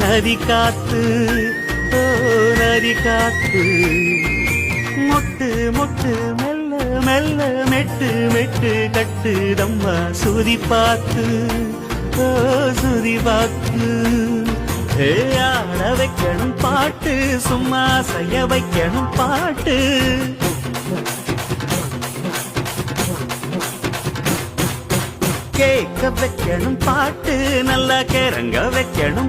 நதி காத்து ஓ நதி காத்து மொட்டு மொட்டு மெல்ல மெல்ல மெட்டு மெட்டு கட்டுதம்மா சுதி பார்த்து ஓ சுதி பார்த்து ஆட வைக்கணும் பாட்டு சும்மா செய்ய வைக்கணும் பாட்டு கேட்க வைக்கணும் பாட்டு நல்லா கிறங்க வைக்கணும்